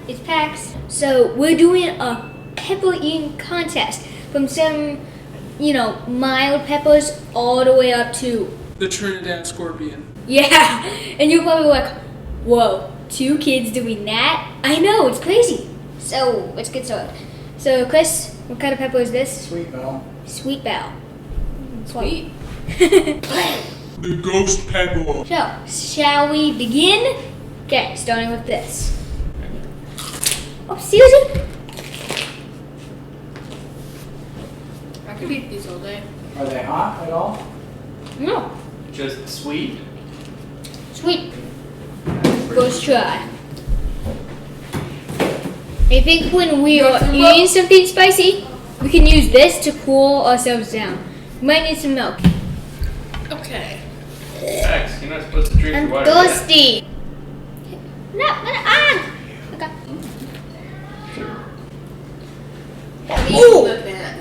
it's Pax. So we're doing a pepper eating contest from some, mild peppers all the way up to The Trinidad Scorpion. yeah. And you're probably like, whoa, 2 kids doing that? I know, it's crazy. So let's get started. So Chris, what kind of pepper is this? Sweet bell. Sweet bell. Sweet. The Ghost Pepper. So, shall we begin? Okay, starting with this. Oh, seriously? I could eat these all day. Are they hot at all? No. Just sweet. Sweet. First try. I think when we are eating something spicy, we can use this to cool ourselves down. We might need some milk. Okay. Max, you're not supposed to drink I'm your water. thirsty. No, okay. Ooh. That.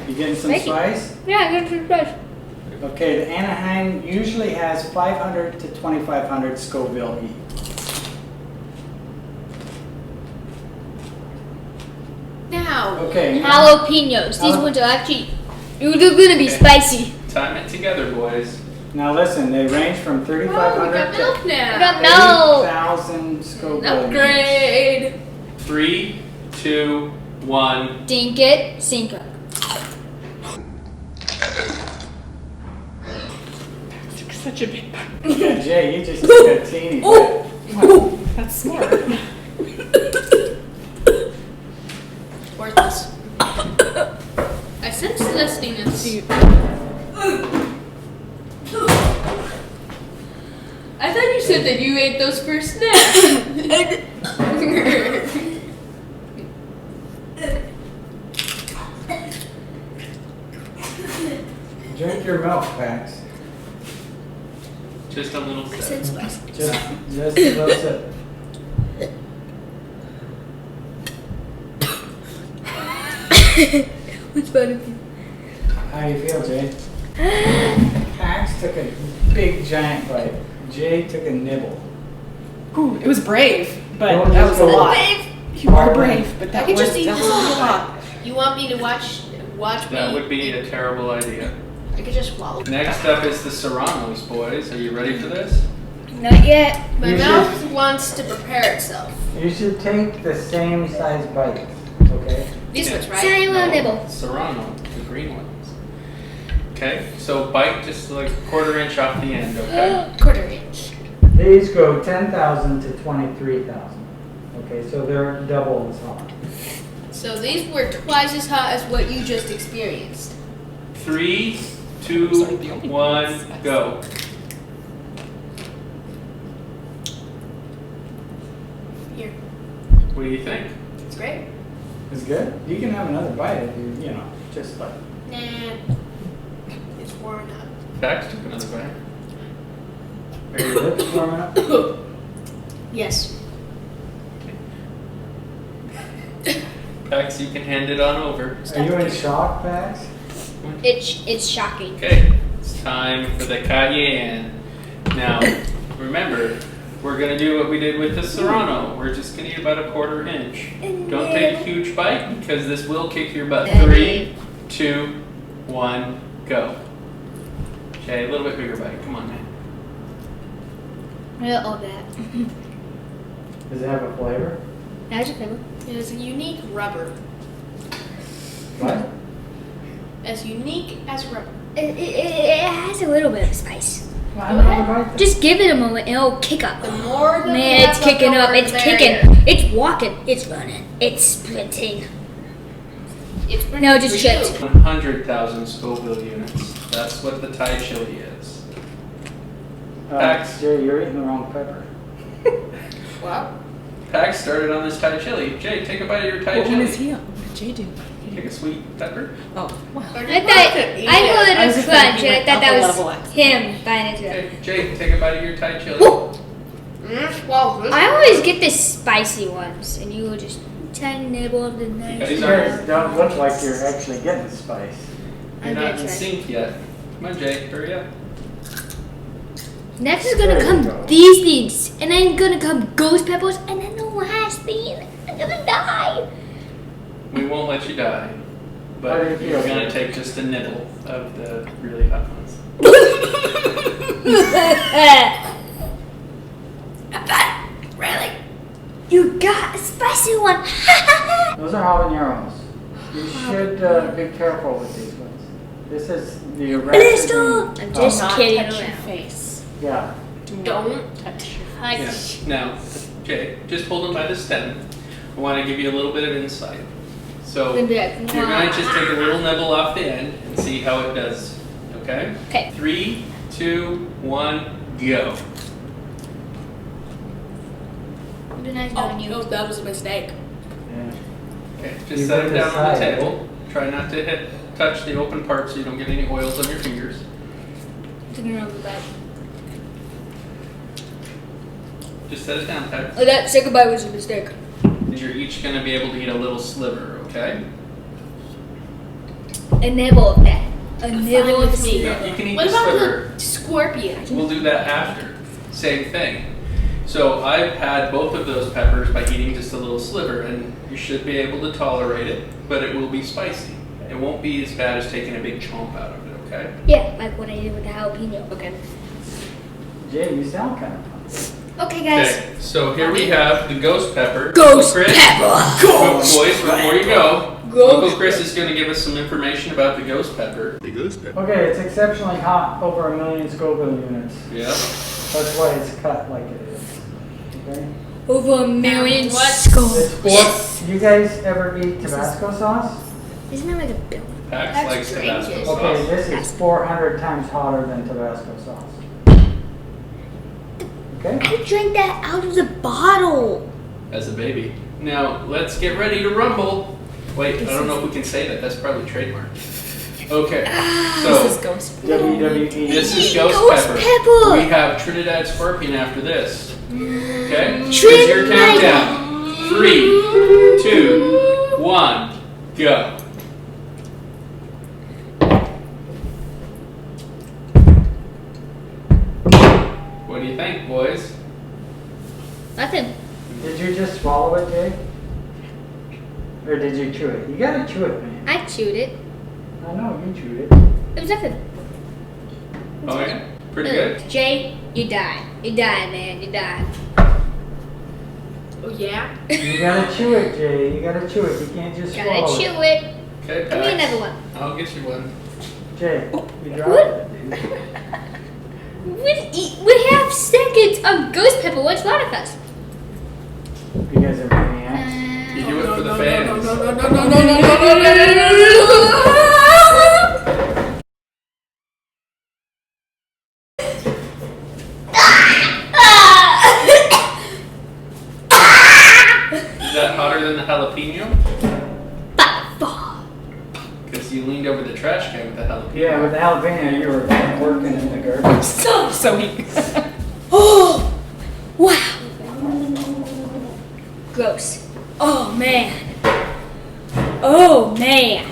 You getting some Thank you. spice? Yeah, good for spice. Okay, the Anaheim usually has 500 to 2,500 Scoville heat. Now. Okay. Jalapenos. These ones are actually, they're gonna be spicy. Time it together, boys. Now listen, they range from Oh, we 3,500 got milk to now. We got milk. 8,000 Scoville units. Upgrade. 3, 2, 1. Dink it, sink it. Such a big. Yeah, Jay, you just took a teeny bit. That's smart. Worthless. I sense zestiness. I thought you said that you ate those for snacks. Drink your milk, Pax. Just a little sip. Sense spicy. Just a little sip. What's better? How do you feel, Jay? Pax took a big giant bite. Jay took a nibble. Ooh, it was brave, but Don't that just was a go- lot. You are brave, but I that could was, just eat that was this a whole lot. lot. You want me to watch me? That would be a terrible idea. I could just swallow. Next up is the Serranos, boys. Are you ready for this? Not yet. My You mouth wants to prepare itself. You should take the same size bites, okay? These Yeah. ones, right? Say little nibble. Serrano, the green ones. Okay, so bite just like a quarter inch off the end, okay? Quarter inch. These go 10,000 to 23,000. Okay, so they're double as hot. So these were twice as hot as what you just experienced. 3, 2, 1, go. Here. What do you think? It's great. It's good. You can have another bite if you know, just like. Nah. It's warm up. Pax took another bite. Are your lips warming up? Yes. Pax, you can hand it on over. Are you in shock, Pax? It's shocking. Okay, it's time for the Cayenne. Now, remember, we're gonna do what we did with the Serrano. We're just gonna eat about a quarter inch. Don't take a huge bite because this will kick your butt. 3, 2, 1, go. Okay, a little bit bigger bite. Come on, man. All that. Does it have a flavor? How's your flavor? It is a unique rubber. What? As unique as rubber. It has a little bit of spice. Well, have another bite then. Just give it a moment and it'll kick up. The more the Man, it's less kicking up. the It's merrier. kicking. It's walking. It's running. It's sprinting. It's No, just for chips. you. 100,000 Scoville units. That's what the Thai chili is. Pax. Jay, you're eating the wrong pepper. Wow. Pax started on this Thai chili. Jay, take a bite of your Thai What one chili. is he on? What did Jay do? Take a sweet pepper. Oh, wow. I heard I was a just crunch thinking and I like thought that upper was level X. him buying into it. Okay, Jay, take a bite of your Thai chili. Well, I always get the spicy ones and you will just tiny nibble of the nice. These You guys don't look like you're actually getting spice. You're I'm not gonna in try. sync yet. Come on, Jay, hurry up. Next is gonna There you come go. these things, and then gonna come ghost peppers, and then the last thing, I'm gonna die. We won't let you die, How do but you feel? you're gonna take just a nibble of the really hot ones. Really? You got a spicy one. Those are habaneros. You should be careful with these ones. This is the Blister. arrested. I'm Do just not kidding touch your around. face. Yeah. Do Don't not touch your face. Like, Yeah. Now, Jay, just hold them by the stem. I want to give you a little bit of insight. So Gonna be like, you're going to just take a little nibble off the end and see how it does. Okay? Okay. 3, 2, 1, go. It'd be nice Oh, knowing you. no, that was a mistake. Yeah. Okay, You just set put it this down on the side, table. Try not to touch the open part so you don't get any oils on your fingers. Didn't remember that. Just set it down, Pat. Oh, that say goodbye was a mistake. And you're each going to be able to eat a little sliver, okay? A nibble of that. A nibble with of me. the Yeah, you can eat What the about sliver. the scorpion? We'll do that after. Same thing. So I've had both of those peppers by eating just a little sliver, and you should be able to tolerate it, but it will be spicy. It won't be as bad as taking a big chomp out of it, okay? Yeah, like what I did with the jalapeno. Okay. Jay, you sound kind of fun. Okay, guys. Okay, so here we have the ghost pepper. Ghost Uncle Chris, pepper. Boys, before you go, Ghost Uncle Chris is going to give us some information about the ghost pepper. The ghost pepper. Okay, it's exceptionally hot, over 1 million Scoville units. Yeah. That's why it's cut like it is. Okay? Over 1 million What? skulls. It's you guys ever eat Tabasco sauce? Isn't that like a bill? Pax That's likes Tabasco strange. Okay, sauce. this is 400 times hotter than Tabasco sauce. Okay? I drank that out of the bottle. As a baby. Now, let's get ready to rumble. Wait, I don't know if we can say that. That's probably trademark. Okay, This so is ghost. WWE. this is ghost pepper. We have Trinidad Scorpion after this. Okay? Here's your countdown. 3, 2, 1, go. What do you think, boys? Nothing. Did you just swallow it, Jay? Or did you chew it? You gotta chew it, man. I chewed it. I know, you chewed it. It was nothing. Oh yeah? Pretty good? Jay, you died. You died, man. You died. Oh, yeah? You gotta chew it, Jay. You gotta chew it. You can't just Gotta swallow chew it. it. Okay, Give me Pax. another one. I'll get you one. Jay, you dropped What? it, dude. We have seconds of ghost pepper. What's wrong with us? You guys are maniacs. You do it for the fans. Is that hotter than the jalapeno? Because you leaned over the trash can with the jalapeno. Yeah, with the jalapeno, you were working in the garden. So he. Oh, wow. Gross. Oh man. Oh man.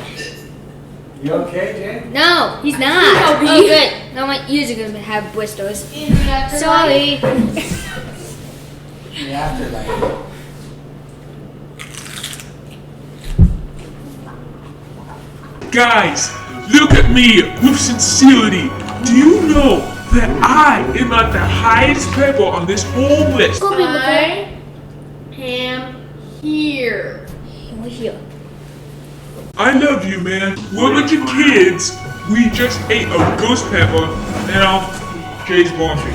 You okay, Jay? No, he's not. I'll be. Oh good. No, my ears are gonna have blisters. In the afterlife. Sorry. In the afterlife. Guys, look at me with sincerity. Do you know that I am not the highest pepper on this whole list? Scorpion I am here. We're here. I love you, man. We're a bunch of kids. We just ate a ghost pepper. Now, Jay's laundry.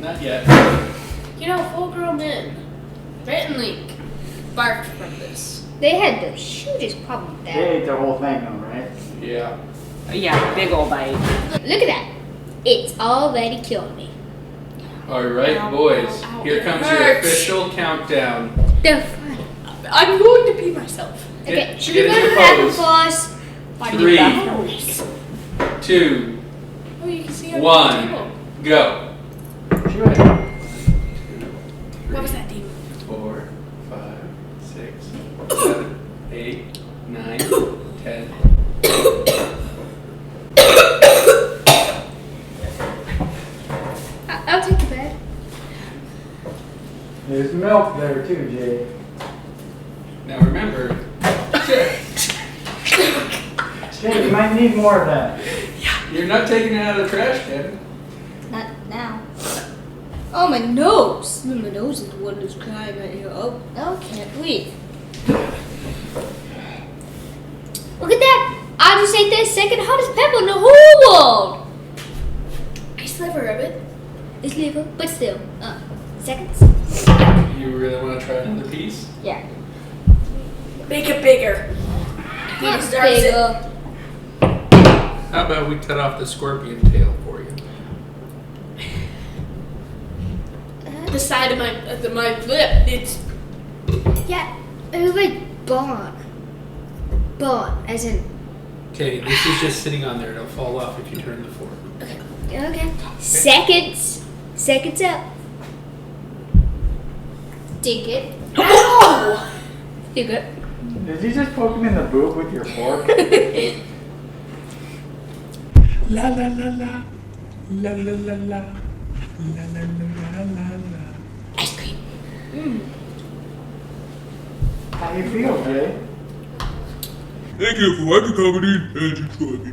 Not yet. You know, full-grown men, Rhett and Link, barked from this. They had the hugest problem with They that. ate the whole thing, though, right? Yeah. Yeah, big old bite. Look at that. It's already killed me. Alright, Ow, boys. ow, ow. Here It comes your hurts. official countdown. They're fine. I'm going to pee myself. Okay, Get- should we get go in to your the bathroom pose. first? 3, 2, Oh, you can see on the 1, table. go. Chew it. What was that, Dean? 4, 5, 6, 7, 8, 9, 10. milk there too, Jay. Now remember, Jay, you might need more of that. you're not taking it out of the trash can. Not now. Oh, my nose. My nose is the one that's crying right here. Oh, I can't breathe. Look at that. I just ate the second hottest pepper in the whole world. I sliver Rabbit. It's legal, but still. Seconds? You really want to try another piece? Yeah. Make it bigger. Not deserves it. bigger. How about we cut off the scorpion tail for you? The side of my lip. It's Yeah, it was like bone. Bone, as in. Okay, this is just sitting on there. It'll fall off if you turn the fork. Okay. Seconds. Seconds up. Dig it. oh! Dig it. Did you just poke him in the boob with your fork? La la la la. La la la la. La la la la la. Ice cream. How you feel, Jay? Thank you for watching comedy and subscribing.